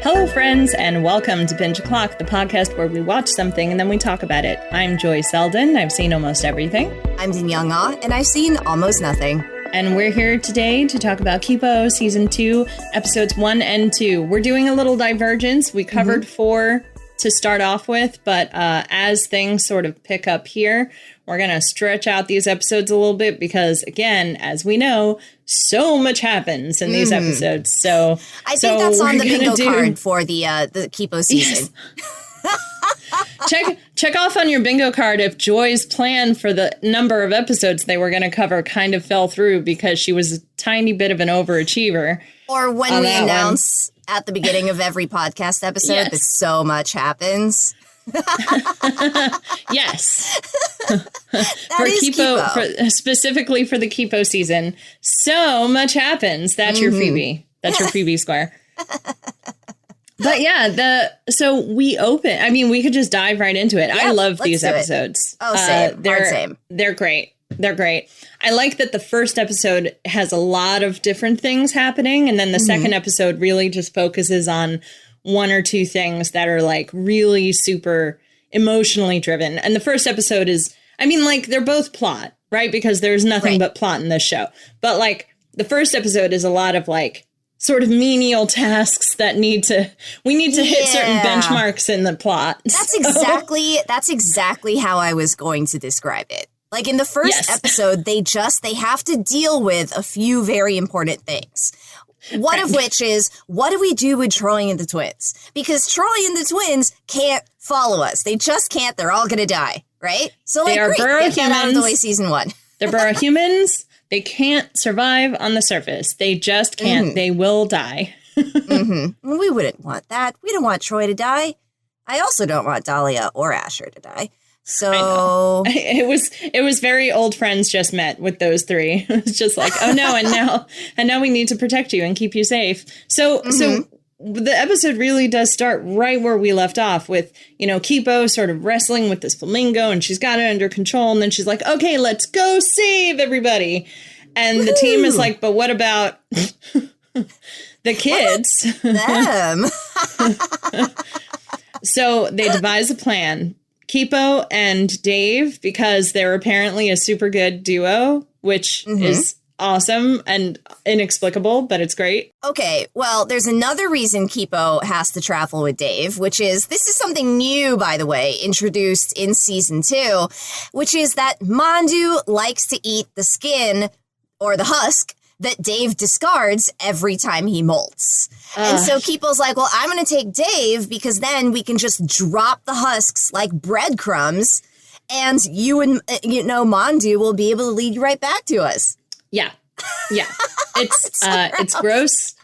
Hello, friends, and welcome to Binge O'Clock, the podcast where we watch something and then we talk about it. I'm Joy Selden. I've seen almost everything. I'm Danielle, and I've seen almost nothing. And we're here today to talk about Kipo Season 2, Episodes 1 and 2. We're doing a little divergence. We covered 4 to start off with, but as things sort of pick up here, we're going to stretch out these episodes a little bit because, again, as we know, so much happens in these episodes. So I think that's on the bingo card for the Kipo season. Yes. Check off on your bingo card if Joy's plan for the number of episodes they were going to cover kind of fell through because she was a tiny bit of an overachiever. Or when we announce at the beginning of every podcast episode that so much happens. Yes. That is Kipo. Specifically for the Kipo season. So much happens. That's your freebie. That's your freebie square. But yeah, so we open. I mean, we could just dive right into it. I love these episodes. Oh, same. Same. They're great. They're great. I like that the first episode has a lot of different things happening. And then the second episode really just focuses on one or two things that are like really super emotionally driven. And the first episode is, I mean, like they're both plot, right? Because there's nothing but plot in this show. But like the first episode is a lot of like sort of menial tasks that we need to hit certain benchmarks in the plot. That's exactly how I was going to describe it. Like in the first episode, they have to deal with a few very important things. One of which is, what do we do with Troy and the twins? Because Troy and the twins can't follow us. They just can't. They're all going to die, right? So like, great, get that out of the way, season 1. They're burrow humans. They can't survive on the surface. They just can't. They will die. We wouldn't want that. We don't want Troy to die. I also don't want Dahlia or Asher to die. So it was very old friends just met with those three. It was just like, oh no, and now we need to protect you and keep you safe. So the episode really does start right where we left off with, you know, Kipo sort of wrestling with this flamingo and she's got it under control. And then she's like, okay, let's go save everybody. And the team is like, but what about the kids? Them. So they devise a plan. Kipo and Dave, because they're apparently a super good duo, which is awesome and inexplicable, but it's great. Okay, well, there's another reason Kipo has to travel with Dave, which is, this is something new, by the way, introduced in season 2, which is that Mandu likes to eat the skin or the husk that Dave discards every time he molts. And so Kipo's like, well, I'm going to take Dave because then we can just drop the husks like breadcrumbs and you and, Mandu will be able to lead you right back to us. Yeah. Yeah. It's gross.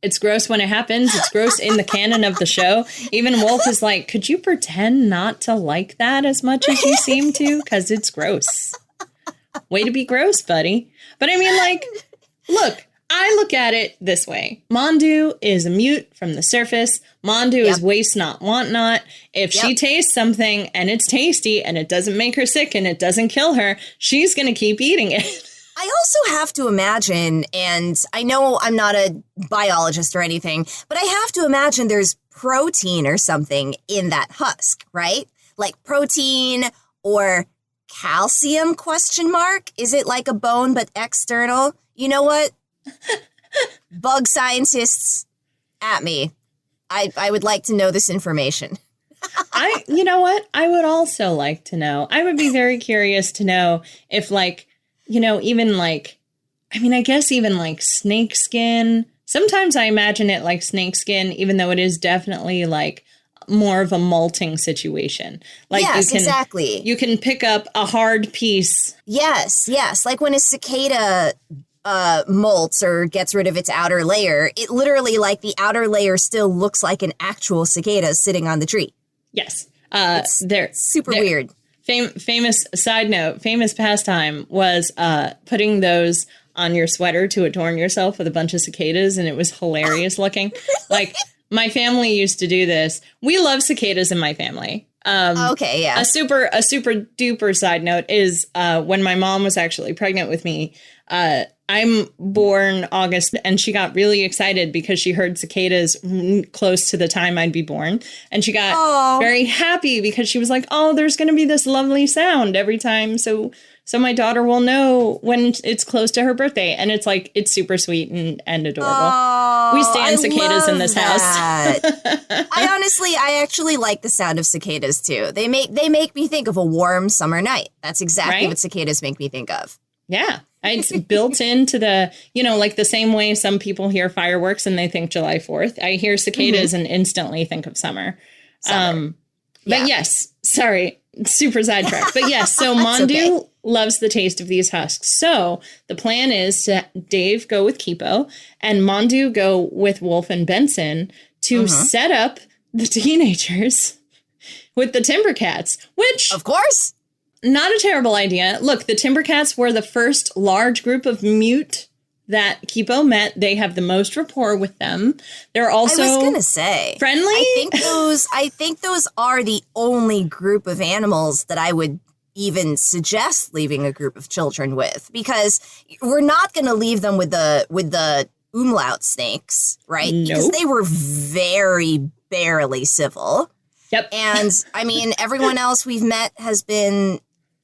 It's gross when it happens. It's gross in the canon of the show. Even Wolf is like, could you pretend not to like that as much as you seem to? Because it's gross. Way to be gross, buddy. But I mean, like, look, I look at it this way. Mandu is a mute from the surface. Mandu is waste not, want not. If she tastes something and it's tasty and it doesn't make her sick and it doesn't kill her, she's going to keep eating it. I also have to imagine, and I know I'm not a biologist or anything, but I have to imagine there's protein or something in that husk, right? Like protein or calcium ? Is it like a bone but external? You know what? Bug scientists at me. I would like to know this information. You know what? I would also like to know. I would be very curious to know if, like, you know, even like, I mean, I guess even like snake skin. Sometimes I imagine it like snake skin, even though it is definitely like more of a molting situation. Like yes, exactly. You can pick up a hard piece. Yes. Like when a cicada molts or gets rid of its outer layer, it literally, like, the outer layer still looks like an actual cicada sitting on the tree. Yes. They're super weird. Famous side note, famous pastime was putting those on your sweater to adorn yourself with a bunch of cicadas, and it was hilarious looking. Like, my family used to do this. We love cicadas in my family. Okay, yeah. A super duper side note is when my mom was actually pregnant with me, I'm born August, and she got really excited because she heard cicadas close to the time I'd be born. And she got very happy because she was like, oh, there's going to be this lovely sound every time. So my daughter will know when it's close to her birthday. And it's like, it's super sweet and adorable. We stand cicadas in this house. I actually like the sound of cicadas too. They make me think of a warm summer night. That's exactly what cicadas make me think of. Yeah. It's built into the, like the same way some people hear fireworks and they think July 4th. I hear cicadas and instantly think of summer. But yes, sorry, super sidetracked. But yes, so Mondu loves the taste of these husks. So the plan is to Dave go with Kipo and Mondu go with Wolf and Benson to set up the teenagers with the Timbercats, which... Of course. Not a terrible idea. Look, the Timbercats were the first large group of mute that Kipo met. They have the most rapport with them. They're also I was gonna say friendly. I think those are the only group of animals that I would even suggest leaving a group of children with, because we're not gonna leave them with the umlaut snakes, right? Nope. Because they were very barely civil. Yep. And I mean, everyone else we've met has been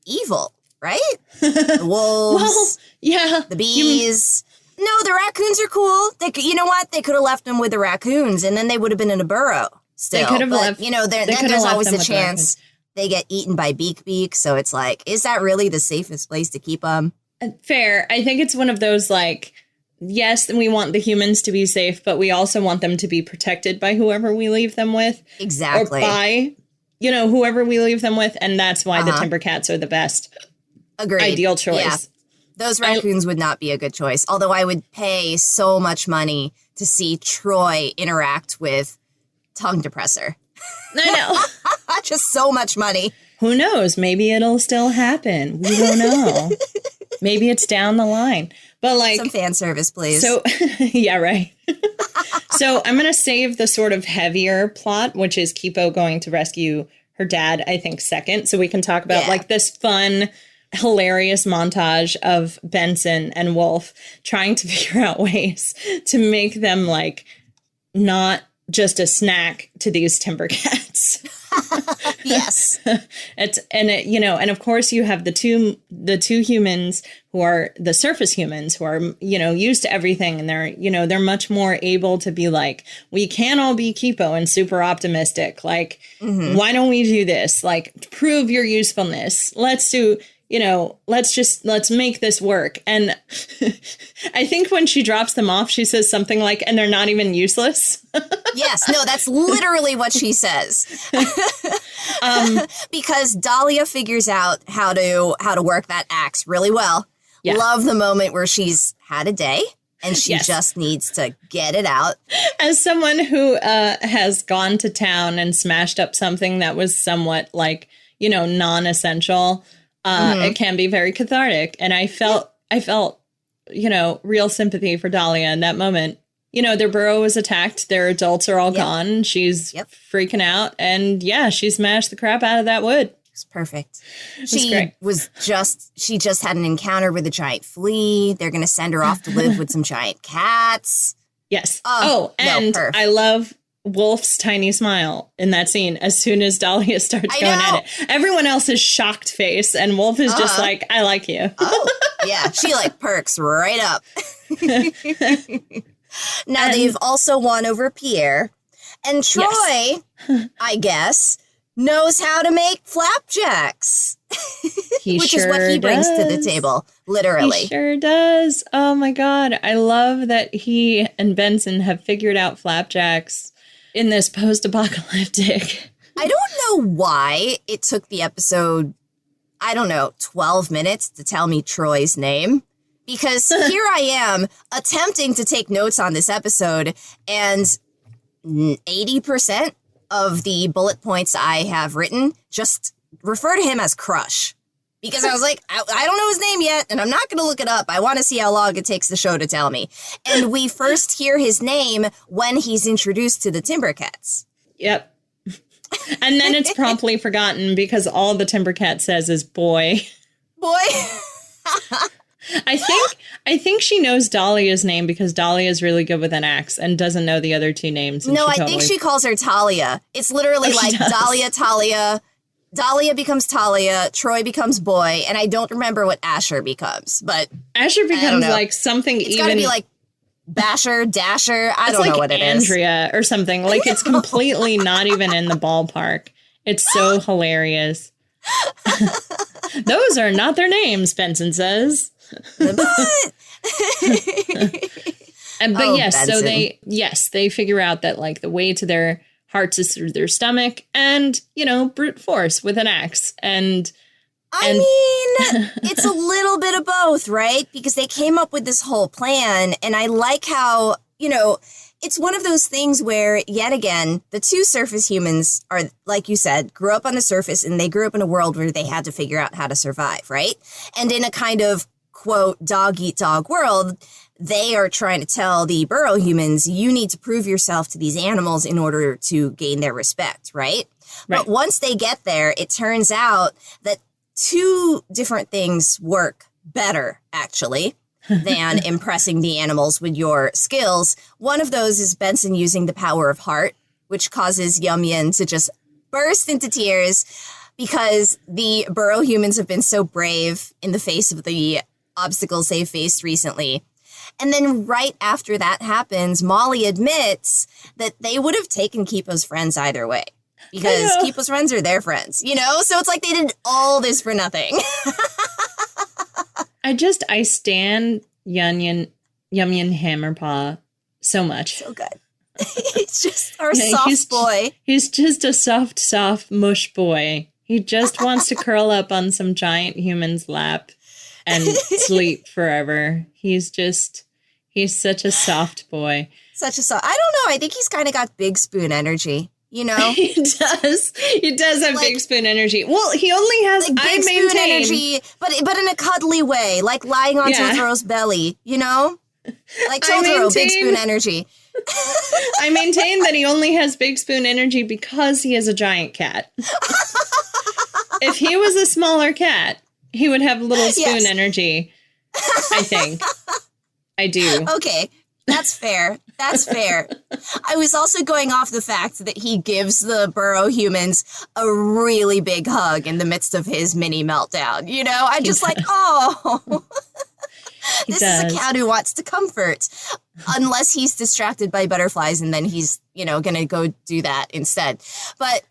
evil, right? The wolves, the bees. No, the raccoons are cool. You know what? They could have left them with the raccoons, and then they would have been in a burrow still. They could have left. There's always a chance they get eaten by beak. So it's like, is that really the safest place to keep them? Fair. I think it's one of those like, yes, we want the humans to be safe, but we also want them to be protected by whoever we leave them with. Exactly. Or by, whoever we leave them with. And that's why the Timbercats are the best. Agreed. Ideal choice. Yeah. Those raccoons would not be a good choice. Although I would pay so much money to see Troy interact with Tongue Depressor. I know. Just so much money. Who knows? Maybe it'll still happen. We don't know. Maybe it's down the line. But like some fan service, please. So, yeah, right. So I'm going to save the sort of heavier plot, which is Kipo going to rescue her dad, I think, second. So we can talk about like this fun, hilarious montage of Benson and Wolf trying to figure out ways to make them like not just a snack to these Timbercats. Yes. And of course you have the two humans who are the surface humans who are, used to everything. And they're much more able to be like, we can all be Kipo and super optimistic. Like, why don't we do this? Like, prove your usefulness. Let's do, let's make this work. And I think when she drops them off, she says something like, and they're not even useless. Yes, no, that's literally what she says. Because Dahlia figures out how to work that axe really well. Yeah. Love the moment where she's had a day and she just needs to get it out. As someone who has gone to town and smashed up something that was somewhat like, non-essential, it can be very cathartic. And I felt, real sympathy for Dahlia in that moment. Their burrow was attacked. Their adults are all gone. She's freaking out. And she smashed the crap out of that wood. It's perfect. She just had an encounter with a giant flea. They're going to send her off to live with some giant cats. Yes. I love Wolf's tiny smile in that scene as soon as Dahlia starts going at it. Everyone else is shocked face, and Wolf is just like, I like you. Oh, yeah. She like perks right up. Now, they've also won over Pierre. And Troy, I guess, knows how to make flapjacks. Which is what he brings to the table, literally. He sure does. Oh, my God. I love that he and Benson have figured out flapjacks in this post-apocalyptic. I don't know why it took the episode, 12 minutes to tell me Troy's name. Because here I am attempting to take notes on this episode, and 80% of the bullet points I have written just refer to him as Crush. Because I was like, I don't know his name yet, and I'm not going to look it up. I want to see how long it takes the show to tell me. And we first hear his name when he's introduced to the Timbercats. Yep. And then it's promptly forgotten because all the Timbercat says is boy. Boy. I think she knows Dahlia's name because Dahlia is really good with an axe and doesn't know the other two names. No, I think she calls her Talia. It's literally like Dahlia, Talia. Dahlia becomes Talia, Troy becomes Boy, and I don't remember what Asher becomes, but Asher becomes like something it's gotta be like Basher, Dasher. I don't know what it is. Andrea or something. Like it's completely not even in the ballpark. It's so hilarious. Those are not their names, Benson says. But yes, Benson. So they figure out that like the way to their hearts is through their stomach and, you know, brute force with an axe. And I mean, it's a little bit of both, right? Because they came up with this whole plan. And I like how, you know, it's one of those things where, yet again, the two surface humans are, like you said, grew up on the surface and they grew up in a world where they had to figure out how to survive, right? And in a kind of, quote, dog-eat-dog world, they are trying to tell the burrow humans, you need to prove yourself to these animals in order to gain their respect, right? But once they get there, it turns out that two different things work better, actually, than impressing the animals with your skills. One of those is Benson using the power of heart, which causes Yum Yin to just burst into tears because the burrow humans have been so brave in the face of the obstacles they've faced recently. And then right after that happens, Molly admits that they would have taken Kipo's friends either way. Because Kipo's friends are their friends, you know? So it's like they did all this for nothing. I stand Yum Yin Hammerpaw so much. So good. He's just our soft boy. He's just a soft mush boy. He just wants to curl up on some giant human's lap and sleep forever. He's such a soft boy. I don't know. I think he's kind of got big spoon energy. You know, he does. He does have like, big spoon energy. Well, he only has like big spoon energy, but in a cuddly way, like lying on Totaro's belly. You know, like Totoro, big spoon energy. I maintain that he only has big spoon energy because he is a giant cat. If he was a smaller cat, he would have little spoon energy. I think. I do. Okay. That's fair. That's fair. I was also going off the fact that he gives the burrow humans a really big hug in the midst of his mini meltdown. You know, I'm just like, oh, this is a cat who wants to comfort. Unless he's distracted by butterflies and then he's, you know, going to go do that instead. But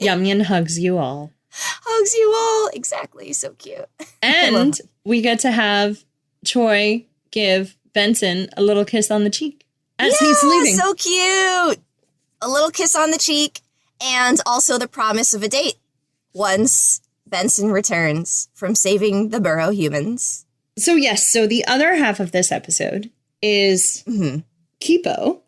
Yum Yin hugs you all. Hugs you all. Exactly. So cute. And we get to have Troy give Benson a little kiss on the cheek as he's leaving. So cute. A little kiss on the cheek and also the promise of a date once Benson returns from saving the burrow humans. So yes, so the other half of this episode is Kipo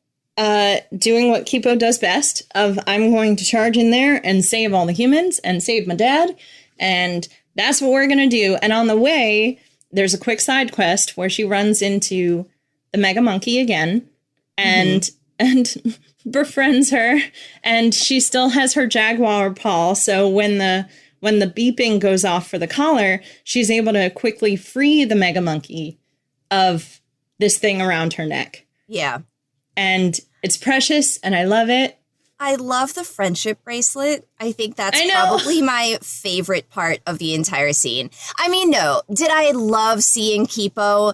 doing what Kipo does best of I'm going to charge in there and save all the humans and save my dad. And that's what we're going to do. And on the way, there's a quick side quest where she runs into the Mega Monkey again and befriends her. And she still has her jaguar paw. So when the beeping goes off for the collar, she's able to quickly free the Mega Monkey of this thing around her neck. Yeah. And it's precious and I love it. I love the friendship bracelet. I think that's probably my favorite part of the entire scene. I mean, no, did I love seeing Kipo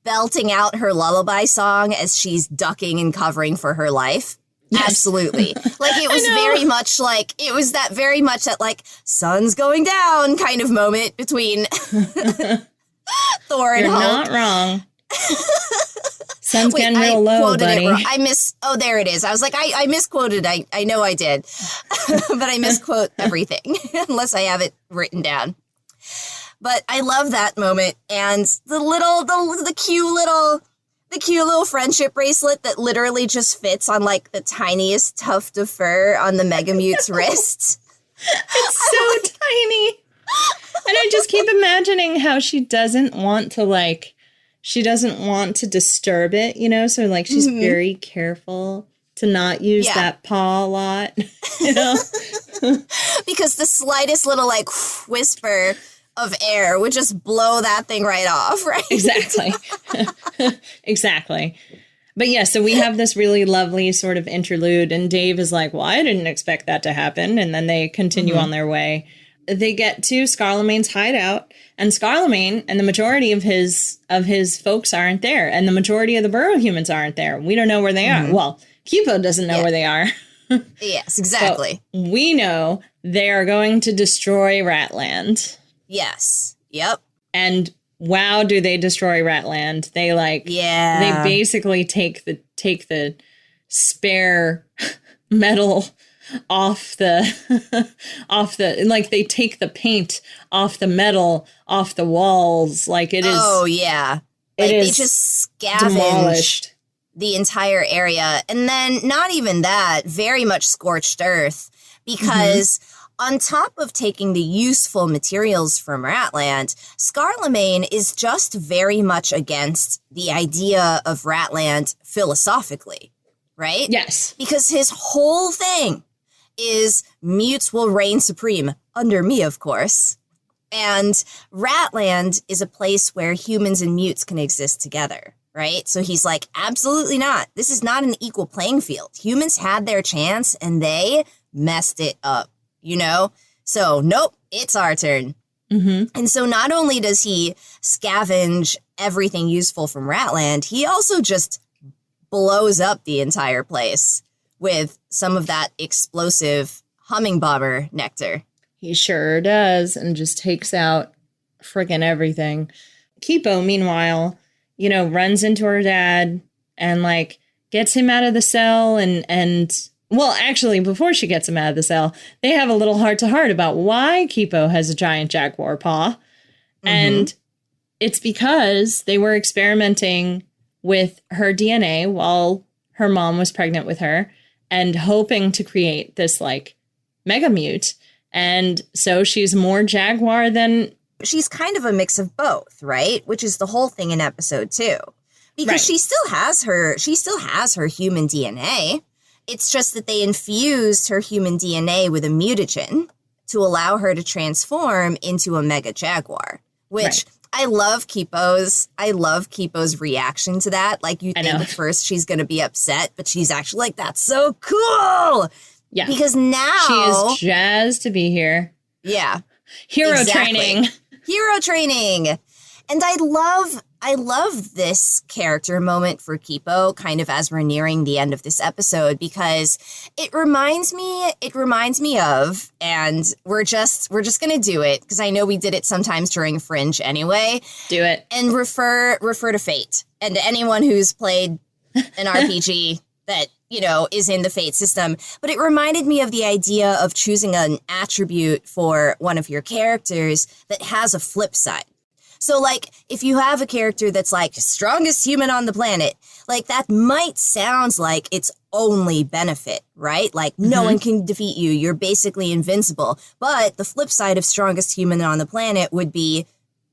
belting out her lullaby song as she's ducking and covering for her life? Yes. Absolutely. Like it was very much like, it was that very much that like sun's going down kind of moment between Thor and You're Hulk. Not wrong. Sun's getting real low, buddy. There it is. I was like, I misquoted. I know I did. But I misquote everything unless I have it written down. But I love that moment and the cute little friendship bracelet that literally just fits on like the tiniest tuft of fur on the Mega Mute's wrist. It's so tiny. And I just keep imagining how she doesn't want to disturb it, you know? So, like, she's very careful to not use that paw a lot, you know? Because the slightest little, like, whisper of air would just blow that thing right off, right? Exactly. Exactly. But yeah, so we have this really lovely sort of interlude, and Dave is like, well, I didn't expect that to happen. And then they continue on their way. They get to Scarlemane's hideout, and Scarlemane and the majority of his folks aren't there. And the majority of the burrow humans aren't there. We don't know where they are. Well, Kipo doesn't know where they are. Yes, exactly. So we know they are going to destroy Ratland. Yes. Yep. And wow, do they destroy Ratland. They they basically take the spare metal off the like they take the paint off the metal off the walls. Like it is. Oh yeah. Like they just scavenge demolished the entire area. And then not even that, very much scorched earth, because on top of taking the useful materials from Ratland, Scarlemane is just very much against the idea of Ratland philosophically, right? Yes. Because his whole thing is mutes will reign supreme, under me, of course. And Ratland is a place where humans and mutes can exist together, right? So he's like, absolutely not. This is not an equal playing field. Humans had their chance and they messed it up, you know? So, nope, it's our turn. And so not only does he scavenge everything useful from Ratland, he also just blows up the entire place with some of that explosive humming bomber nectar. He sure does, and just takes out friggin' everything. Kipo, meanwhile, you know, runs into her dad and, like, gets him out of the cell and well, actually, before she gets him out of the cell, they have a little heart-to-heart about why Kipo has a giant jaguar paw. And it's because they were experimenting with her DNA while her mom was pregnant with her and hoping to create this, like, mega mute. And so she's more jaguar than... She's kind of a mix of both, right? Which is the whole thing in episode 2. Because she still has her human DNA. It's just that they infused her human DNA with a mutagen to allow her to transform into a mega jaguar, which I love Kipo's reaction to that. Like, you think at first she's going to be upset, but she's actually like, that's so cool. Yeah. Because now she is jazzed to be here. Yeah. Hero training. And I love this character moment for Kipo kind of as we're nearing the end of this episode, because it reminds me of, and we're just going to do it because I know we did it sometimes during Fringe anyway. Do it. And refer to Fate and to anyone who's played an RPG that, you know, is in the Fate system. But it reminded me of the idea of choosing an attribute for one of your characters that has a flip side. So, like, if you have a character that's, like, strongest human on the planet, like, that might sound like its only benefit, right? Like, no one can defeat you. You're basically invincible. But the flip side of strongest human on the planet would be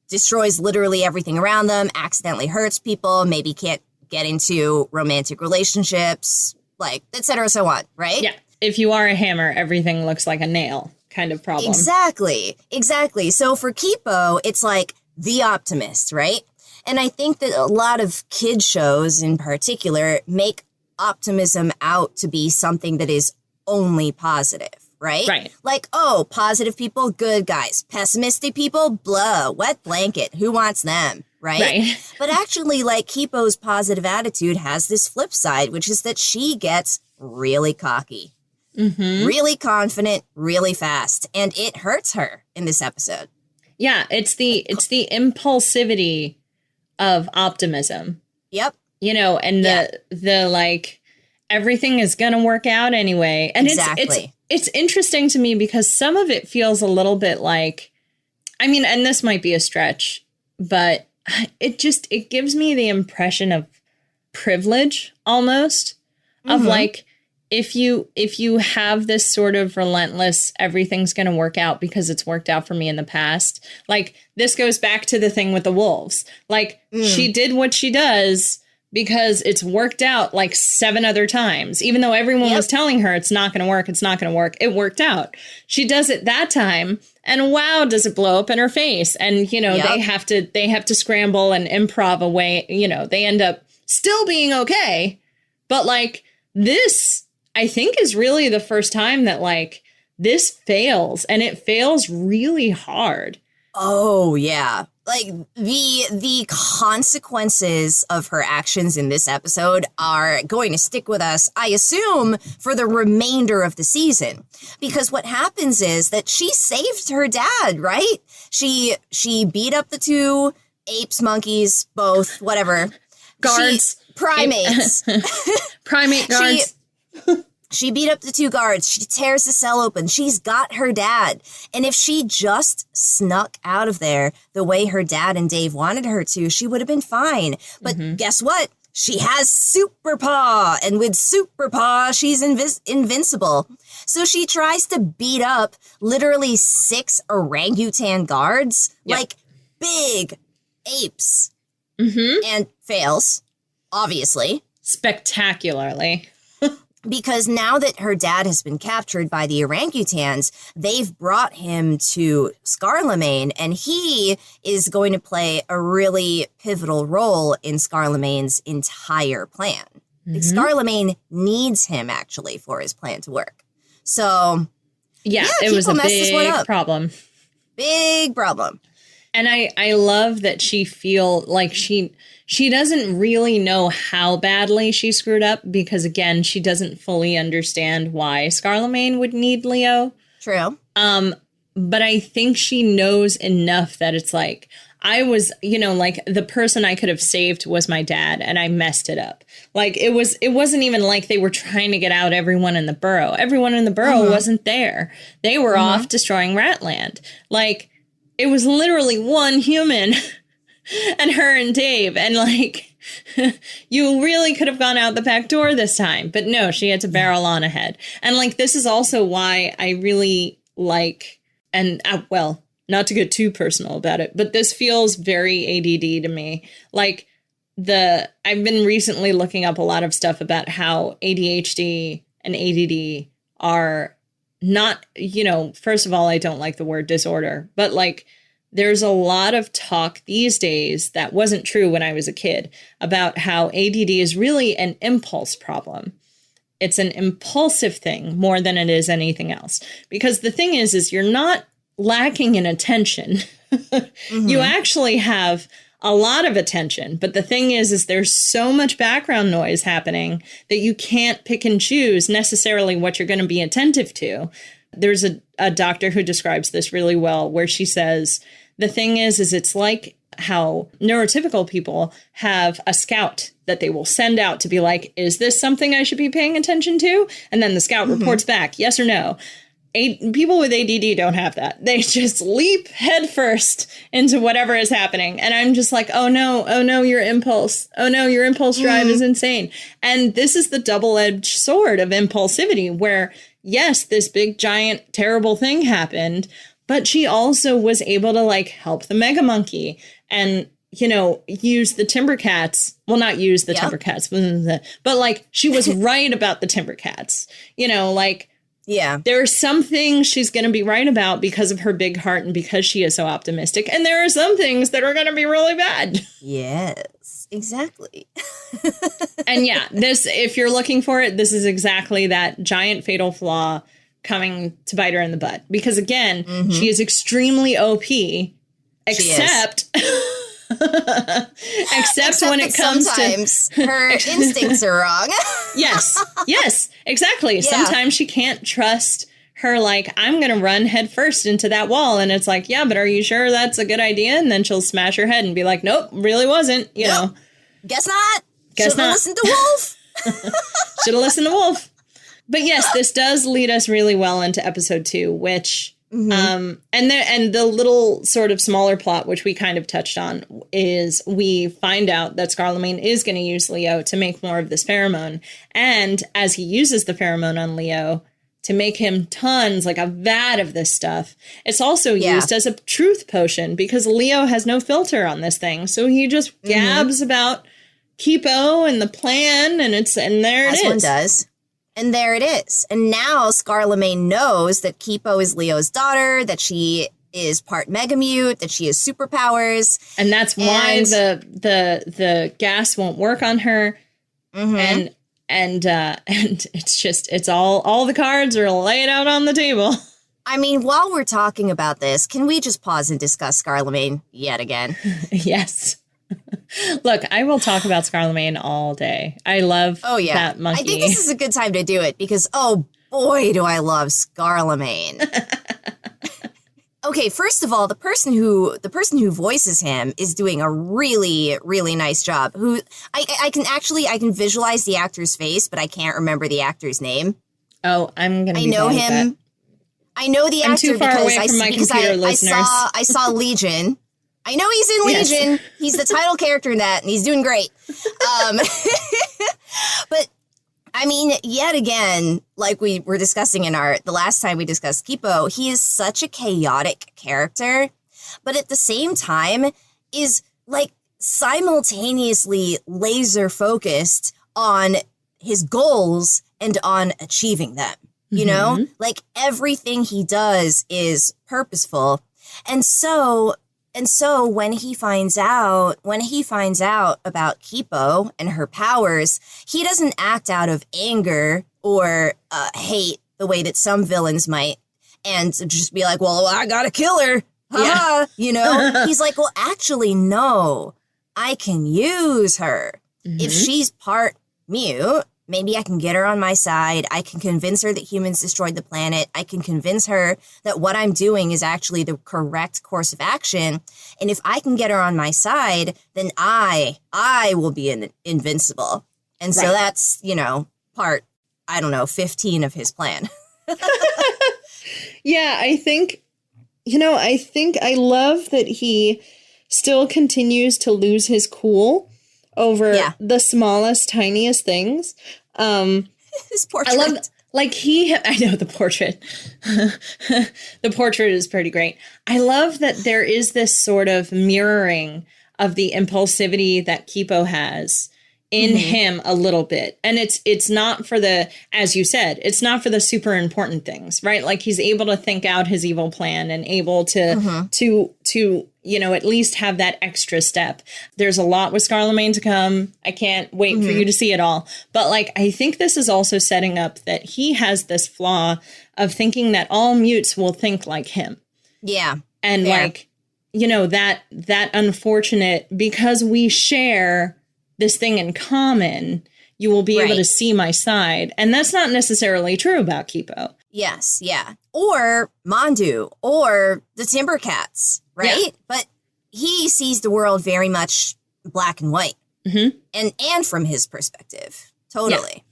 destroys literally everything around them, accidentally hurts people, maybe can't get into romantic relationships, like, et cetera, so on, right? Yeah. If you are a hammer, everything looks like a nail kind of problem. Exactly. So for Kipo, it's like the optimist, right? And I think that a lot of kid shows in particular make optimism out to be something that is only positive, right? Right. Like, oh, positive people, good guys. Pessimistic people, blah, wet blanket. Who wants them, right? But actually, like, Kipo's positive attitude has this flip side, which is that she gets really cocky, really confident, really fast. And it hurts her in this episode. Yeah, it's the impulsivity of optimism. Yep. You know, and the like, everything is going to work out anyway. And it's interesting to me because some of it feels a little bit like, I mean, and this might be a stretch, but it gives me the impression of privilege almost, of like, if you have this sort of relentless, everything's going to work out because it's worked out for me in the past. Like, this goes back to the thing with the wolves. Like, she did what she does because it's worked out like 7 other times. Even though everyone was telling her it's not going to work, it's not going to work, it worked out. She does it that time, and wow, does it blow up in her face. And, you know, they have to scramble and improv away. You know, they end up still being okay. But like this, I think, is really the first time that like this fails, and it fails really hard. Oh, yeah. Like the consequences of her actions in this episode are going to stick with us, I assume, for the remainder of the season. Because what happens is that she saved her dad, right? She beat up the 2 apes, monkeys, both, whatever. Guards. Primates. Primate guards. She beat up the 2 guards. She tears the cell open. She's got her dad. And if she just snuck out of there the way her dad and Dave wanted her to, she would have been fine. But guess what? She has Super Paw. And with Super Paw, she's invincible. So she tries to beat up literally 6 orangutan guards, like big apes. And fails, obviously. Spectacularly. Because now that her dad has been captured by the orangutans, they've brought him to Scarlemagne, and he is going to play a really pivotal role in Scarlemagne's entire plan. Like, Scarlemagne needs him, actually, for his plan to work. So, yeah, it was a big problem. Big problem. And I love that she she doesn't really know how badly she screwed up because, again, she doesn't fully understand why Scarlemagne would need Leo. True. But I think she knows enough that it's like, I was, you know, like the person I could have saved was my dad, and I messed it up. Like it wasn't even like they were trying to get out everyone in the burrow. Everyone in the burrow wasn't there. They were off destroying Ratland. Like, it was literally one human and her and Dave. And like, you really could have gone out the back door this time. But no, she had to barrel on ahead. And like, this is also why I really like, and well, not to get too personal about it, but this feels very ADD to me. Like I've been recently looking up a lot of stuff about how ADHD and ADD are not, you know, first of all, I don't like the word disorder, but like there's a lot of talk these days that wasn't true when I was a kid about how ADD is really an impulse problem. It's an impulsive thing more than it is anything else. Because the thing is you're not lacking in attention. You actually have a lot of attention. But the thing is there's so much background noise happening that you can't pick and choose necessarily what you're going to be attentive to. There's a doctor who describes this really well, where she says, the thing is it's like how neurotypical people have a scout that they will send out to be like, is this something I should be paying attention to? And then the scout reports back, yes or no. People with ADD don't have that. They just leap headfirst into whatever is happening. And I'm just like, oh no, your impulse. Oh no, your impulse drive is insane. And this is the double-edged sword of impulsivity where, yes, this big, giant, terrible thing happened, but she also was able to like help the mega monkey and, you know, use the timber cats. Well, not use the timber cats, but like she was right about the timber cats, you know, like, yeah, there are some things she's going to be right about because of her big heart and because she is so optimistic. And there are some things that are going to be really bad. Yes, exactly. And yeah, this, if you're looking for it, this is exactly that giant fatal flaw coming to bite her in the butt. Because again, she is extremely OP, except except when it comes sometimes to her instincts are wrong. yes, exactly. Yeah. Sometimes she can't trust her, like, I'm gonna run head first into that wall, and it's like, yeah, but are you sure that's a good idea? And then she'll smash her head and be like, nope, really wasn't, you know. Guess not. Should've listened to Wolf. Should have listened to Wolf. But yes, this does lead us really well into episode 2, which and the little sort of smaller plot, which we kind of touched on, is we find out that Scarlemagne is going to use Leo to make more of this pheromone. And as he uses the pheromone on Leo to make him tons, like a vat of this stuff, it's also used as a truth potion because Leo has no filter on this thing. So he just gabs about Kipo and the plan, and there it is. As one does. And there it is. And now Scarlamagne knows that Kipo is Leo's daughter, that she is part Megamute, that she has superpowers. And that's why the gas won't work on her. Mm-hmm. And it's all the cards are laid out on the table. I mean, while we're talking about this, can we just pause and discuss Scarlamagne yet again? Yes. Look, I will talk about Scarlamagne all day. I love that monkey. I think this is a good time to do it because, oh boy, do I love Scarlamagne. Okay, first of all, the person who voices him is doing a really, really nice job. Who I can visualize the actor's face, but I can't remember the actor's name. Oh, I'm gonna. I know him. I know the actor I'm too far because away from my computer listeners. I saw Legion. I know he's in Legion. Yes. He's the title character in that, and he's doing great. But I mean, yet again, like we were discussing the last time we discussed Kipo, he is such a chaotic character, but at the same time is like simultaneously laser focused on his goals and on achieving them. You know, like everything he does is purposeful. And so when he finds out about Kipo and her powers, he doesn't act out of anger or hate the way that some villains might and just be like, well, I gotta kill her. Ha-ha. You know, he's like, well, actually, no, I can use her. If she's part mute, maybe I can get her on my side. I can convince her that humans destroyed the planet. I can convince her that what I'm doing is actually the correct course of action. And if I can get her on my side, then I will be invincible. And so that's, part, 15 of his plan. Yeah, I think I love that he still continues to lose his cool over the smallest, tiniest things. His portrait. I love, I know the portrait. The portrait is pretty great. I love that there is this sort of mirroring of the impulsivity that Kipo has in him a little bit. And it's not for the, as you said, it's not for the super important things, right? Like he's able to think out his evil plan and able to at least have that extra step. There's a lot with Scarlamagne to come. I can't wait for you to see it all. But I think this is also setting up that he has this flaw of thinking that all mutes will think like him. Yeah. And that unfortunate, because we share this thing in common, you will be able to see my side. And that's not necessarily true about Kipo. Yes, yeah. Or Mandu, or the Timbercats, right? Yeah. But he sees the world very much black and white. And from his perspective. Totally.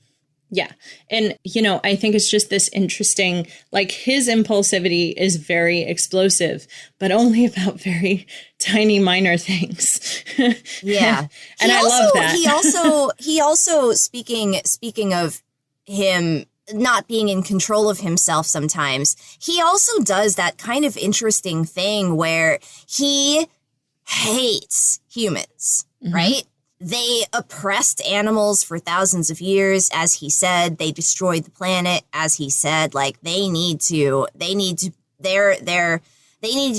Yeah. And, I think it's just this interesting, his impulsivity is very explosive, but only about very tiny, minor things. Yeah. And I love that. He also, speaking of him not being in control of himself sometimes, he also does that kind of interesting thing where he hates humans, right? They oppressed animals for thousands of years, as he said. They destroyed the planet, as he said. They need to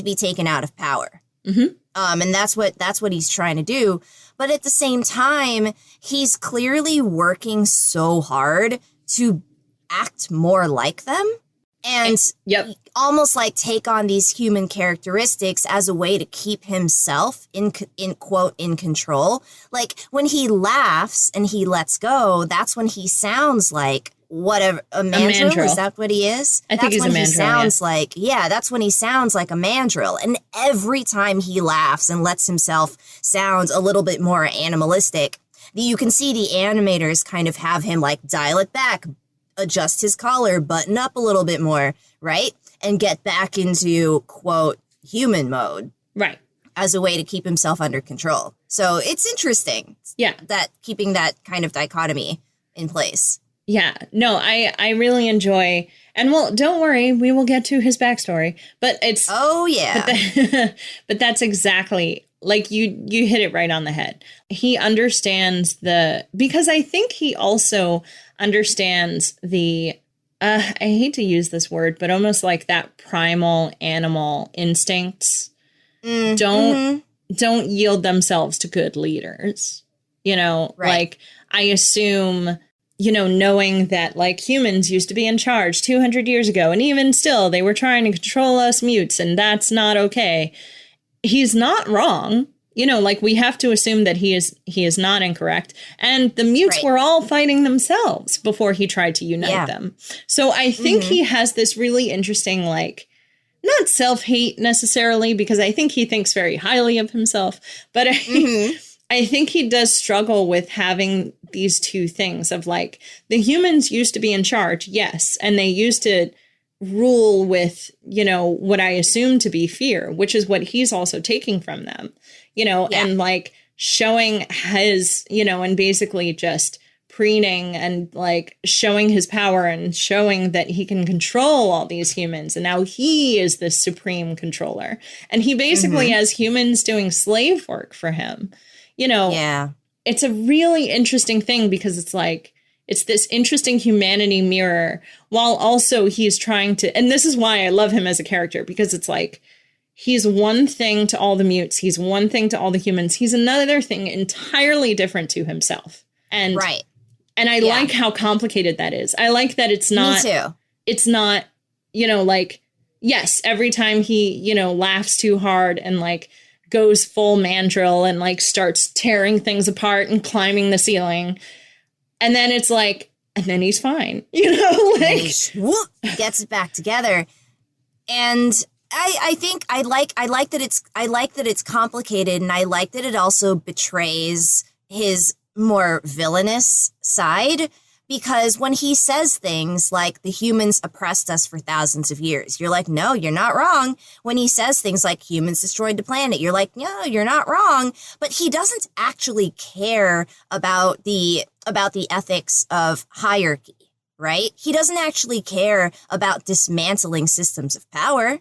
be taken out of power. And that's what he's trying to do. But at the same time, he's clearly working so hard to act more like them. And almost take on these human characteristics as a way to keep himself in control. When he laughs and he lets go, that's when he sounds like whatever, a mandrill. Is that what he is? I think he's a mandrill. That's when he sounds like a mandrill. And every time he laughs and lets himself sound a little bit more animalistic, you can see the animators kind of have him dial it back, adjust his collar, button up a little bit more, right? And get back into, quote, human mode. Right. As a way to keep himself under control. So it's interesting. Yeah. That keeping that kind of dichotomy in place. Yeah. No, I really enjoy, and don't worry, we will get to his backstory, but it's... Oh, yeah. But that's exactly like you hit it right on the head. He understands because I think he also understands I hate to use this word, but almost like that primal animal instincts don't yield themselves to good leaders. Like I assume, knowing that like humans used to be in charge 200 years ago, and even still they were trying to control us mutes, and that's not okay. He's not wrong. Like we have to assume that he is not incorrect. And the mutes were all fighting themselves before he tried to unite them. So I think he has this really interesting, like, not self-hate necessarily, because I think he thinks very highly of himself. But I think he does struggle with having these two things of like, the humans used to be in charge, yes, and they used to rule with, what I assume to be fear, which is what he's also taking from them, and like showing his, and basically just preening and like showing his power and showing that he can control all these humans. And now he is the supreme controller. And he basically has humans doing slave work for him. It's a really interesting thing because it's like, it's this interesting humanity mirror while also he's trying to, and this is why I love him as a character, because it's like, he's one thing to all the mutes. He's one thing to all the humans. He's another thing entirely different to himself. And and I like how complicated that is. I like that it's not, Me too. It's not, like, yes, every time he, laughs too hard and like goes full mandrill and like starts tearing things apart and climbing the ceiling. And then it's like, and then he's fine, like he gets it back together. And I think I like that it's complicated, and I like that it also betrays his more villainous side, because when he says things like the humans oppressed us for thousands of years, you're like, no, you're not wrong. When he says things like humans destroyed the planet, you're like, no, you're not wrong. But he doesn't actually care about the ethics of hierarchy, right? He doesn't actually care about dismantling systems of power.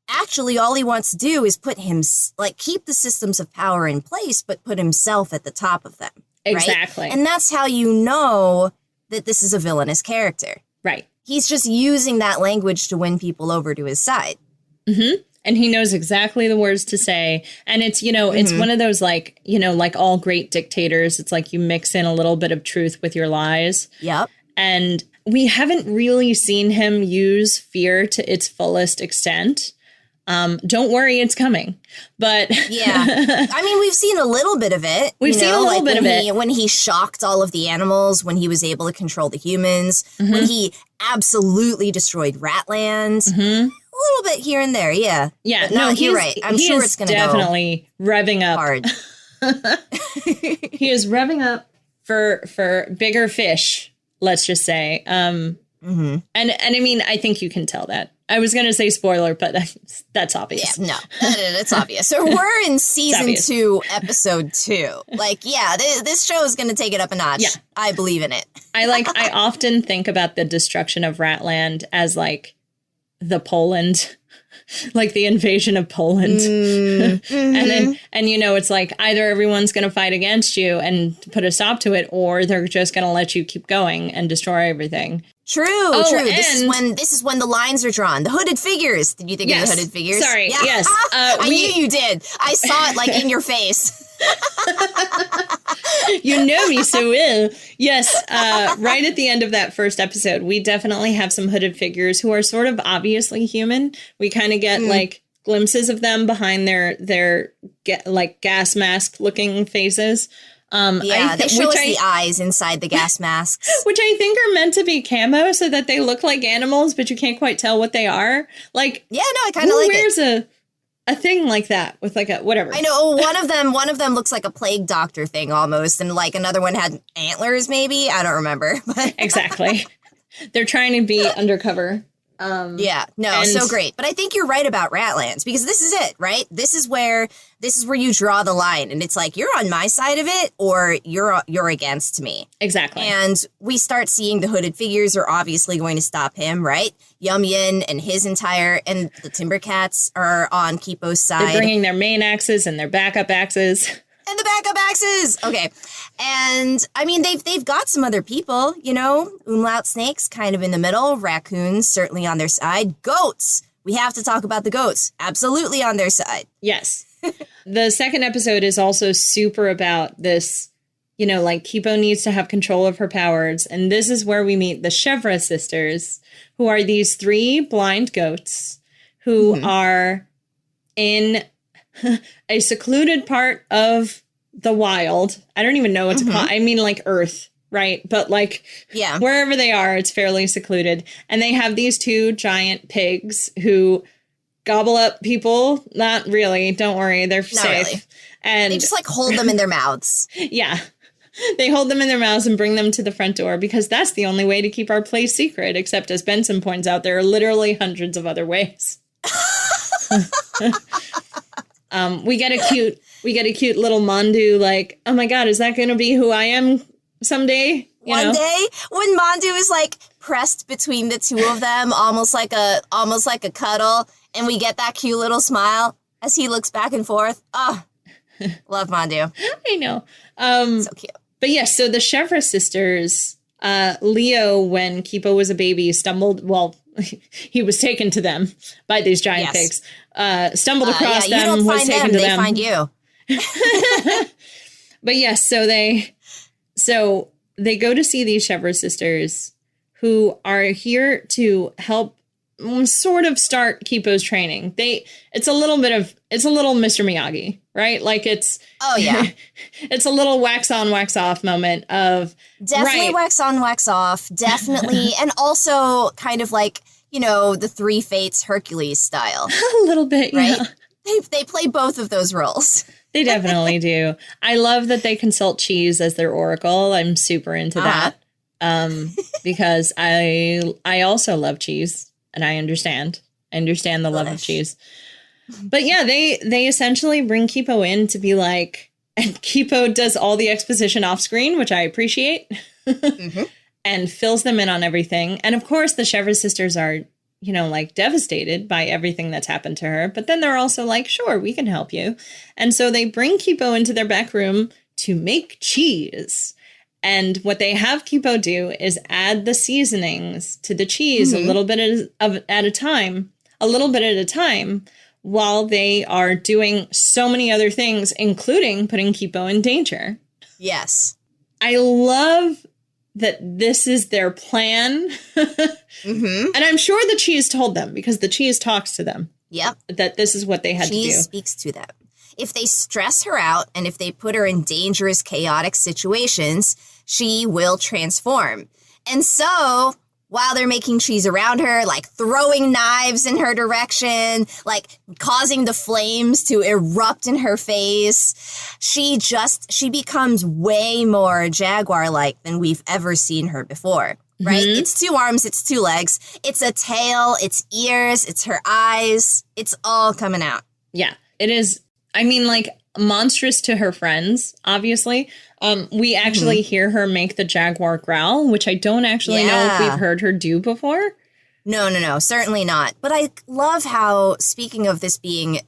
Actually, all he wants to do is keep the systems of power in place, but put himself at the top of them. Exactly. Right? And that's how you know that this is a villainous character. Right. He's just using that language to win people over to his side. Mm-hmm. And he knows exactly the words to say. And it's, it's one of those like, like all great dictators. It's like you mix in a little bit of truth with your lies. Yep. And we haven't really seen him use fear to its fullest extent. Don't worry, it's coming. But yeah, I mean, we've seen a little bit of it. We've seen a little bit of it. When he shocked all of the animals, when he was able to control the humans, when he absolutely destroyed Ratland. A little bit here and there, yeah. Yeah, no, you're right. I'm sure it's going to go definitely revving up hard. He is revving up for bigger fish, let's just say. And I mean, I think you can tell that. I was going to say spoiler, but that's obvious. Yeah, no, it's obvious. So we're in season 2, episode 2. Like, yeah, this show is going to take it up a notch. Yeah. I believe in it. I often think about the destruction of Ratland as like the Poland, like the invasion of Poland. And it's like either everyone's going to fight against you and put a stop to it, or they're just going to let you keep going and destroy everything. True. This is when the lines are drawn. The hooded figures. Did you think of the hooded figures? Sorry. Yeah. Yes. I knew you did. I saw it like in your face. You know me so well. Yes. Right at the end of that first episode, we definitely have some hooded figures who are sort of obviously human. We kind of get like glimpses of them behind their like gas mask looking faces. They show us the eyes inside the gas masks. Which I think are meant to be camo so that they look like animals, but you can't quite tell what they are. Like, yeah, no, I kind of like it. Who wears a thing like that with like a whatever? I know one of them looks like a plague doctor thing almost, and like another one had antlers maybe. I don't remember. But exactly. They're trying to be undercover. So great. But I think you're right about Ratlands, because this is it, right? This is where you draw the line, and it's like, you're on my side of it or you're against me. Exactly. And we start seeing the hooded figures are obviously going to stop him, right? Yum Yin and the Timbercats are on Kipo's side. They're bringing their main axes and their backup axes. And the backup axes. Okay. And I mean, they've got some other people, umlaut snakes kind of in the middle, raccoons certainly on their side, goats. We have to talk about the goats. Absolutely on their side. Yes. The second episode is also super about this, like Kipo needs to have control of her powers. And this is where we meet the Chevra sisters, who are these 3 blind goats who are in a secluded part of the wild. I don't even know what to call it. I mean, like Earth, right? But like, wherever they are, it's fairly secluded. And they have these 2 giant pigs who gobble up people. Not really. Don't worry. They're safe. Really. And they just like hold them in their mouths. Yeah. They hold them in their mouths and bring them to the front door because that's the only way to keep our place secret. Except, as Benson points out, there are literally hundreds of other ways. We get a cute little Mandu, like, oh my God, is that going to be who I am someday? One day when Mandu is like pressed between the 2 of them, almost like a cuddle, and we get that cute little smile as he looks back and forth. Oh, love Mandu. I know. So cute. But yes, so the Chevra sisters, Leo, when Kipo was a baby, he was taken to them by these giant pigs. Stumbled across them, you don't was find taken them, to they them. find you. But yes, so they go to see these Chevra sisters who are here to help sort of start Kipo's training. It's a little Mr. Miyagi, right? Like it's a little wax on, wax off moment of definitely wax on, wax off, definitely, and also kind of like the 3 Fates Hercules style. A little bit, right? Yeah. They play both of those roles. They definitely do. I love that they consult cheese as their oracle. I'm super into that because I also love cheese. And I understand the love of cheese. But yeah, they essentially bring Kipo in to be like, and Kipo does all the exposition off screen, which I appreciate, and fills them in on everything. And of course, the Chevra sisters are, like devastated by everything that's happened to her. But then they're also like, sure, we can help you. And so they bring Kipo into their back room to make cheese. And what they have Kipo do is add the seasonings to the cheese a little bit at a time, while they are doing so many other things, including putting Kipo in danger. Yes. I love that this is their plan. And I'm sure the cheese told them, because the cheese talks to them. Yep. That this is what they had to do. Cheese speaks to them. If they stress her out and if they put her in dangerous, chaotic situations, she will transform. And so, while they're making cheese around her, like throwing knives in her direction, like causing the flames to erupt in her face, she becomes way more jaguar-like than we've ever seen her before. Right? It's 2 arms, it's 2 legs, it's a tail, it's ears, it's her eyes. It's all coming out. Yeah, it is. I mean, like, monstrous to her friends, obviously. We actually hear her make the jaguar growl, which I don't actually know if we've heard her do before. No, certainly not. But I love how, speaking of this being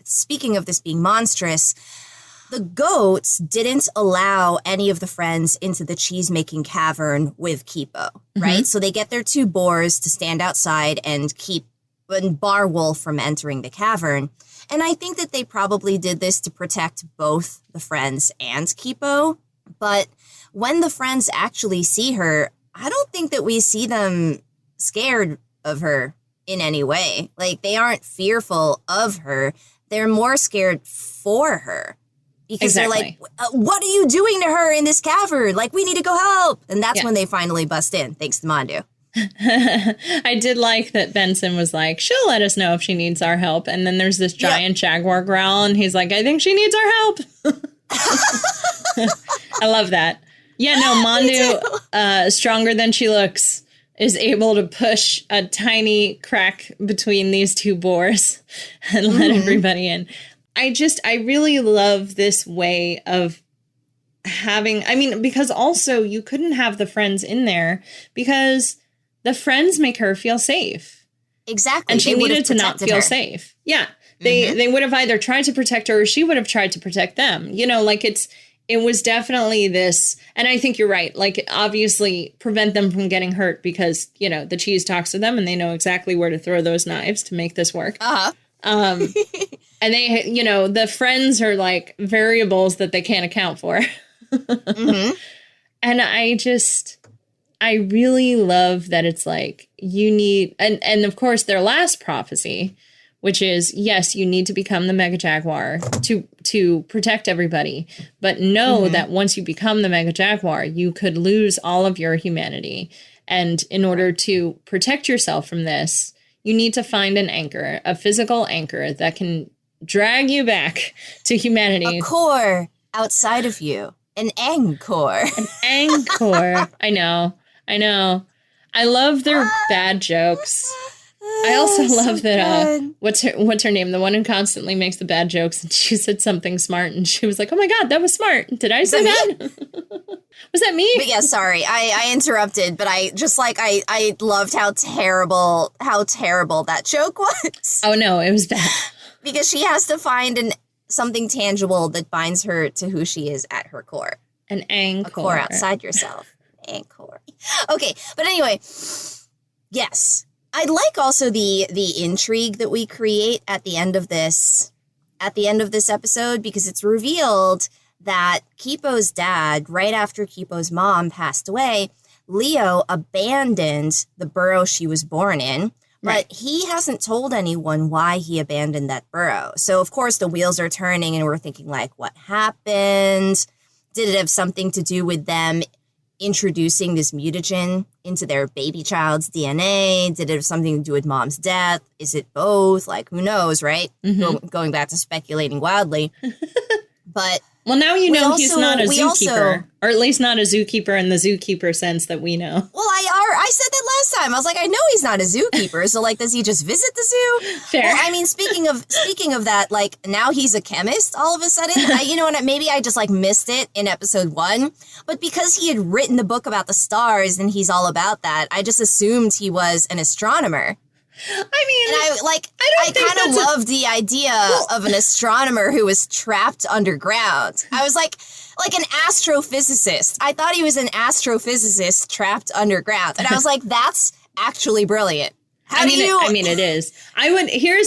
monstrous, the goats didn't allow any of the friends into the cheese-making cavern with Kipo, right? So they get their 2 boars to stand outside and bar Wolf from entering the cavern. And I think that they probably did this to protect both the friends and Kipo. But when the friends actually see her, I don't think that we see them scared of her in any way. Like, they aren't fearful of her. They're more scared for her. Because they're like, what are you doing to her in this cavern? Like, we need to go help. And that's when they finally bust in, thanks to Mandu. I did like that Benson was like, she'll let us know if she needs our help. And then there's this giant jaguar growl, and he's like, I think she needs our help. I love that. Yeah, no, Mandu, stronger than she looks. is able to push a tiny crack between these two boars and let everybody in. I really love this way of having, I mean, because also you couldn't have the friends in there because the friends make her feel safe. Exactly. And she needed to not feel safe. Yeah. They would have either tried to protect her or she would have tried to protect them. You know, like it was definitely this, and I think you're right. Like, obviously prevent them from getting hurt because, you know, the cheese talks to them and they know exactly where to throw those knives to make this work. And they, you know, the friends are like variables that they can't account for. And I really love that it's like you need, and of course their last prophecy, which is, yes, you need to become the Mega Jaguar to protect everybody. But know that once you become the Mega Jaguar, you could lose all of your humanity. And in order to protect yourself from this, you need to find an anchor, a physical anchor that can drag you back to humanity. A core outside of you. An anchor. An anchor. I know. I love their bad jokes. I also love that, what's her name? The one who constantly makes the bad jokes. And she said something smart and she was like, oh my God, that was smart. Did I say that? Was that me? But yeah, sorry, I interrupted, but I just like, I loved how terrible that joke was. Oh no, it was bad. Because she has to find something tangible that binds her to who she is at her core. An anchor. A core outside yourself. Anchor. Okay, but anyway, yes. I like also the intrigue that we create at the end of this episode, because it's revealed that Kipo's dad, right after Kipo's mom passed away, Leo abandoned the burrow she was born in, but he hasn't told anyone why he abandoned that burrow. So, of course, the wheels are turning and we're thinking, like, what happened? Did it have something to do with them introducing this mutagen into their baby child's DNA? Did it have something to do with mom's death? Is it both? Like, who knows, right? Going back to speculating wildly. But well, now you know he's not a zookeeper, or at least not a zookeeper in the zookeeper sense that we know. Well, I said that last time. I was like, I know he's not a zookeeper. So, like, does he just visit the zoo? Fair. Well, I mean, speaking of that, like, now he's a chemist all of a sudden. And maybe I just like missed it in episode 1, but because he had written the book about the stars and he's all about that, I just assumed he was an astronomer. I mean, and I kind of loved the idea of an astronomer who was trapped underground. I was like an astrophysicist. I thought he was an astrophysicist trapped underground. And I was like, that's actually brilliant. I mean, it is.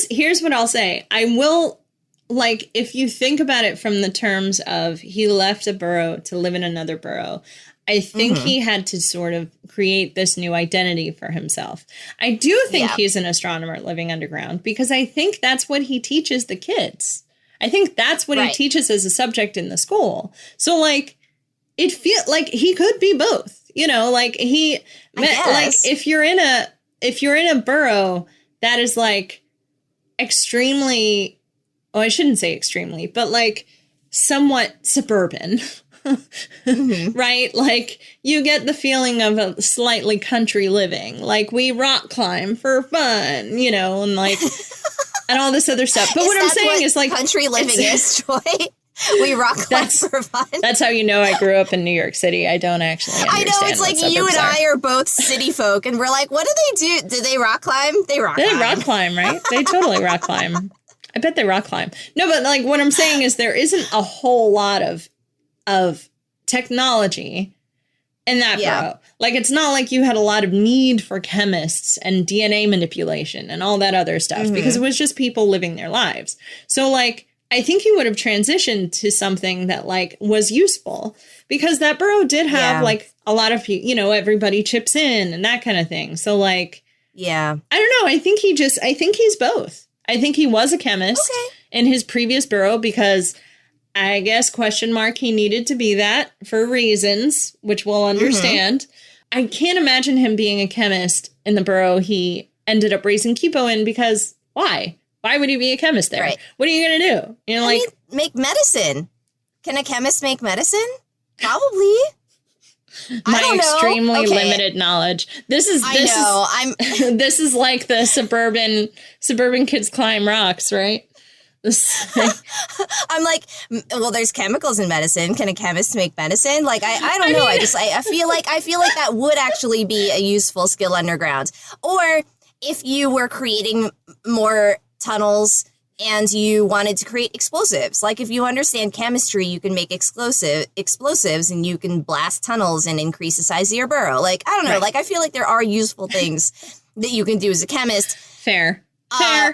Here's what I'll say. I will, like, if you think about it from the terms of he left a burrow to live in another burrow, I think he had to sort of create this new identity for himself. I do think he's an astronomer living underground because I think that's what he teaches the kids. I think that's what he teaches as a subject in the school. So, like, it feels like he could be both. You know, like like if you're in a burrow that is like extremely, oh, I shouldn't say extremely, but like somewhat suburban. Right? Like, you get the feeling of a slightly country living. Like, we rock climb for fun, you know, and like, and all this other stuff. But what I'm saying is, like, country living is, Joy. We rock climb for fun. That's how you know I grew up in New York City. I don't actually understand. I know, it's like you and I are both city folk, and we're like, what do they do? Do they rock climb? They rock climb, right? They totally rock climb. I bet they rock climb. No, but like, what I'm saying is there isn't a whole lot of technology in that burrow. Like, it's not like you had a lot of need for chemists and DNA manipulation and all that other stuff because it was just people living their lives. So, like, I think he would have transitioned to something that, like, was useful because that burrow did have, like, a lot of, you know, everybody chips in and that kind of thing. So, like, I don't know. I think he's both. I think he was a chemist in his previous burrow because I guess he needed to be that for reasons, which we'll understand. I can't imagine him being a chemist in the burrow he ended up raising Kipo in because why? Why would he be a chemist there? Right. What are you going to do? You know, like, make medicine. Can a chemist make medicine? Probably. My extremely limited knowledge. This is this is like the suburban kids climb rocks, right? I'm like, well, there's chemicals in medicine. Can a chemist make medicine? Like, I don't know. I feel like that would actually be a useful skill underground. Or if you were creating more tunnels and you wanted to create explosives, like if you understand chemistry, you can make explosives and you can blast tunnels and increase the size of your burrow. Like, I don't know. Right. Like, I feel like there are useful things that you can do as a chemist. Fair.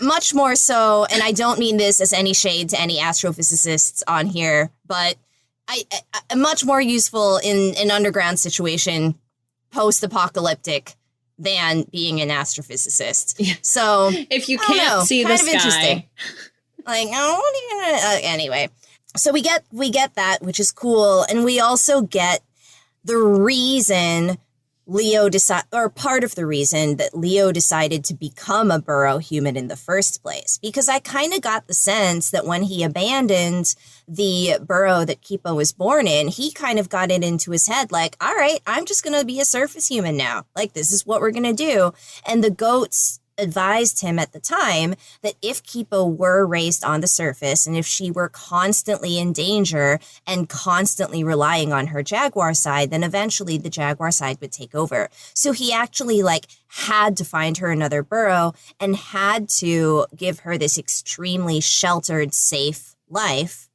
Much more so, and I don't mean this as any shade to any astrophysicists on here, but I much more useful in an underground situation, post-apocalyptic, than being an astrophysicist. Yeah. So if you can't see the sky, interesting. Like, oh, what are you gonna? Anyway, so we get that, which is cool, and we also get the reason. Part of the reason that Leo decided to become a burrow human in the first place, because I kind of got the sense that when he abandoned the burrow that Kipo was born in, he kind of got it into his head like, all right, I'm just going to be a surface human now. Like, this is what we're going to do. And the goats advised him at the time that if Kipo were raised on the surface and if she were constantly in danger and constantly relying on her jaguar side, then eventually the jaguar side would take over. So he actually had to find her another burrow and had to give her this extremely sheltered, safe life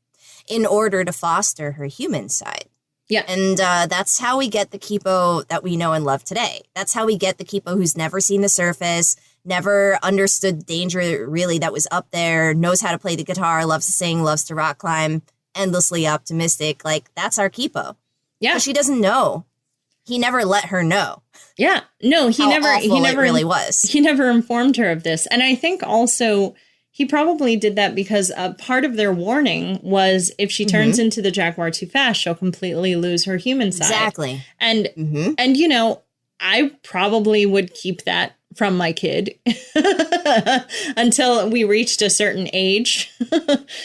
in order to foster her human side. Yeah. And that's how we get the Kipo that we know and love today. That's how we get the Kipo who's never seen the surface, never understood danger really that was up there, knows how to play the guitar, loves to sing, loves to rock climb, endlessly optimistic. Like, that's our Kipo. Yeah. But she doesn't know. He never let her know. Yeah. No, he never really was. He never informed her of this. And I think also he probably did that because part of their warning was if she turns into the jaguar too fast, she'll completely lose her human side. Exactly. And I probably would keep that from my kid until we reached a certain age.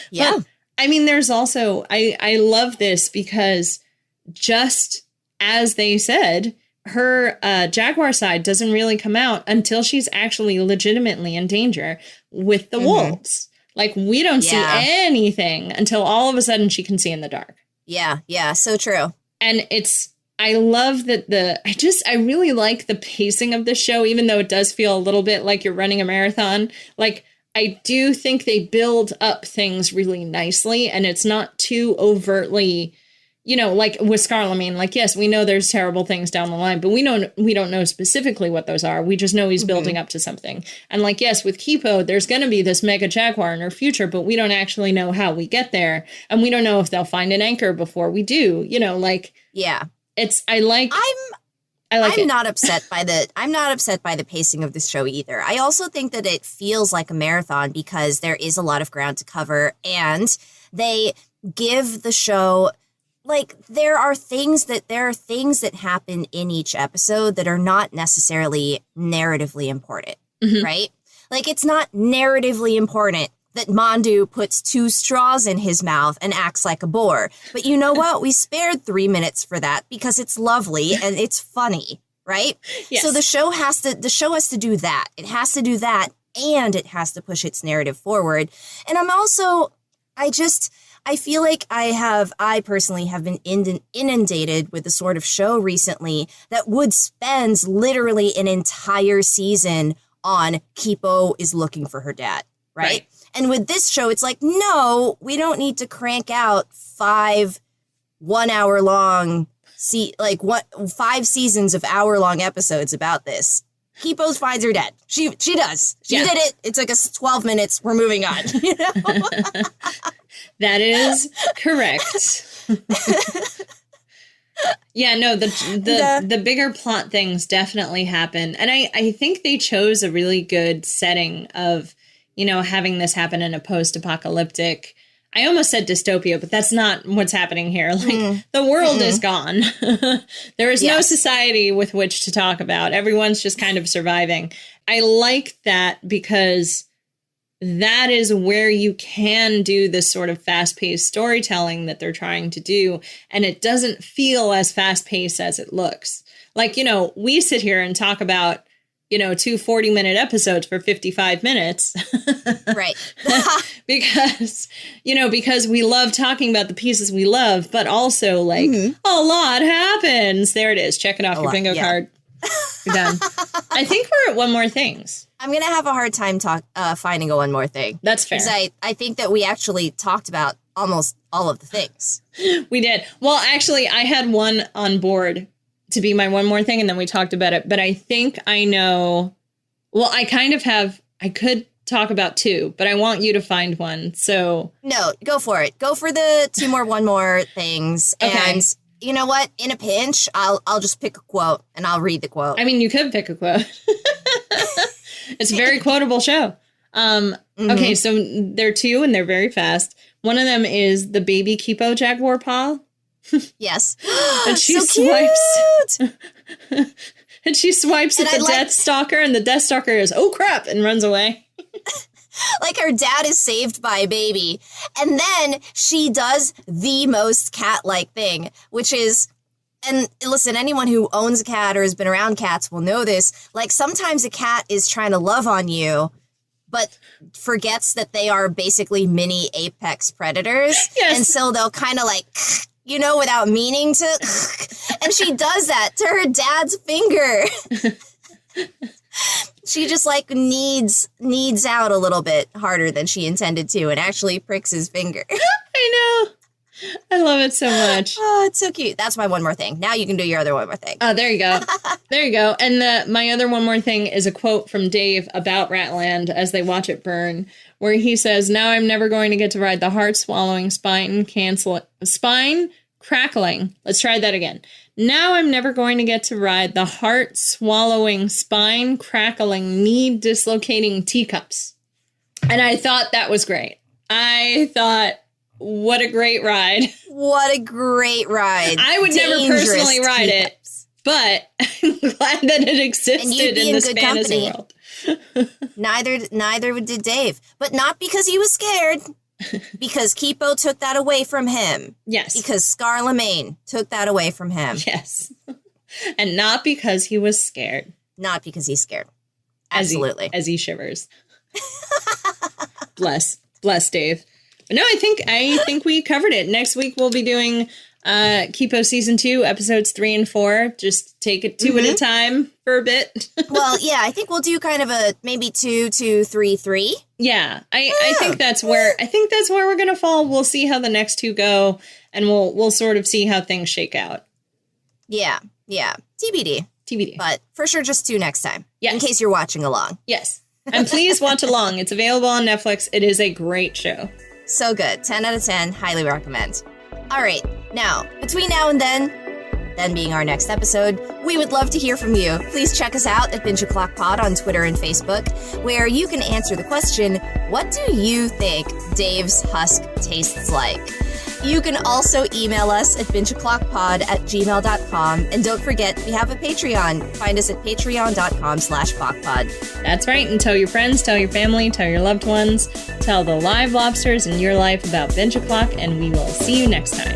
Yeah. But, I mean, there's also, I love this because just as they said, her jaguar side doesn't really come out until she's actually legitimately in danger with the wolves. Like, we don't see anything until all of a sudden she can see in the dark. Yeah. Yeah. So true. And I love that I really like the pacing of the show, even though it does feel a little bit like you're running a marathon. Like, I do think they build up things really nicely, and it's not too overtly, like with Scarlamine, like, yes, we know there's terrible things down the line, but we don't know specifically what those are. We just know he's building up to something. And like, yes, with Kipo, there's going to be this mega jaguar in her future, but we don't actually know how we get there. And we don't know if they'll find an anchor before we do, Yeah. I'm not upset by the pacing of this show either. I also think that it feels like a marathon because there is a lot of ground to cover, and they give the show, like, there are things that happen in each episode that are not necessarily narratively important, right? Like, it's not narratively important that Mandu puts 2 straws in his mouth and acts like a boar. But you know what? We spared 3 minutes for that because it's lovely and it's funny, right? Yes. So the show has to do that. It has to do that, and it has to push its narrative forward. And I feel like I personally have been inundated with the sort of show recently that spends literally an entire season on Kipo is looking for her dad, right? And with this show, it's like, no, we don't need to crank out 5 1-hour-long, 5 seasons of hour-long episodes about this. Kipo finds her dad. She does. She did it. It took us 12 minutes. We're moving on. That is correct. Yeah, no, the bigger plot things definitely happen. And I think they chose a really good setting of, having this happen in a post-apocalyptic, I almost said dystopia, but that's not what's happening here. Like, the world is gone. There is no society with which to talk about. Everyone's just kind of surviving. I like that because that is where you can do this sort of fast-paced storytelling that they're trying to do. And it doesn't feel as fast-paced as it looks. Like, we sit here and talk about, 2 40-minute episodes for 55 minutes. Right. because we love talking about the pieces we love, but also like a lot happens. There it is. Check it off your bingo card. You're done. I think we're at one more things. I'm going to have a hard time finding a one more thing. That's fair. Because I think that we actually talked about almost all of the things. We did. Well, actually, I had one on board to be my one more thing, and then we talked about it. But I think I know. Well, I could talk about two, but I want you to find one. So no, go for it. Go for the two more, one more things. Okay. And you know what? In a pinch, I'll just pick a quote and I'll read the quote. I mean, you could pick a quote. It's a very quotable show. Okay, so there are two and they're very fast. One of them is the baby Kipo jaguar paw. Yes. And she so swipes. Cute. And she swipes at the Death Stalker, and the Death Stalker is, oh crap, and runs away. Like her dad is saved by a baby. And then she does the most cat-like thing, which is, and listen, anyone who owns a cat or has been around cats will know this. Like sometimes a cat is trying to love on you, but forgets that they are basically mini apex predators. Yes. And so they'll kind of like, without meaning to. And she does that to her dad's finger. She just like needs out a little bit harder than she intended to and actually pricks his finger. I know. I love it so much. Oh, it's so cute. That's my one more thing. Now you can do your other one more thing. Oh, there you go. There you go. And my other one more thing is a quote from Dave about Ratland as they watch it burn, where he says, "Now I'm never going to get to ride the heart-swallowing, spine crackling." Let's try that again. "Now I'm never going to get to ride the heart-swallowing, spine-crackling, knee-dislocating teacups." And I thought that was great. I thought, what a great ride. What a great ride. I would never personally ride it, but I'm glad that it existed in this fantasy world. Neither did Dave, but not because he was scared. Because Kipo took that away from him. Yes. Because Scarlemagne took that away from him. Yes. And not because he was scared. Not because he's scared. Absolutely. As he shivers. Bless Dave. But no, I think we covered it. Next week we'll be doing Kipo Season 2, Episodes 3 and 4. Just take it two at a time for a bit. Well, yeah, I think we'll do kind of a maybe 2, 2, 3, 3. Yeah, I think that's where we're gonna fall. We'll see how the next two go, and we'll sort of see how things shake out. Yeah. TBD. But for sure, just 2 next time. Yes. In case you're watching along. Yes. And please watch along. It's available on Netflix. It is a great show. So good. 10 out of 10. Highly recommend. All right. Now, between now and then being our next episode, we would love to hear from you. Please check us out at Binge O'Clock Pod on Twitter and Facebook, where you can answer the question, what do you think Dave's husk tastes like? You can also email us at bingeoclockpod@gmail.com. And don't forget, we have a Patreon. Find us at patreon.com/clockpod. That's right. And tell your friends, tell your family, tell your loved ones, tell the live lobsters in your life about Binge O'Clock, and we will see you next time.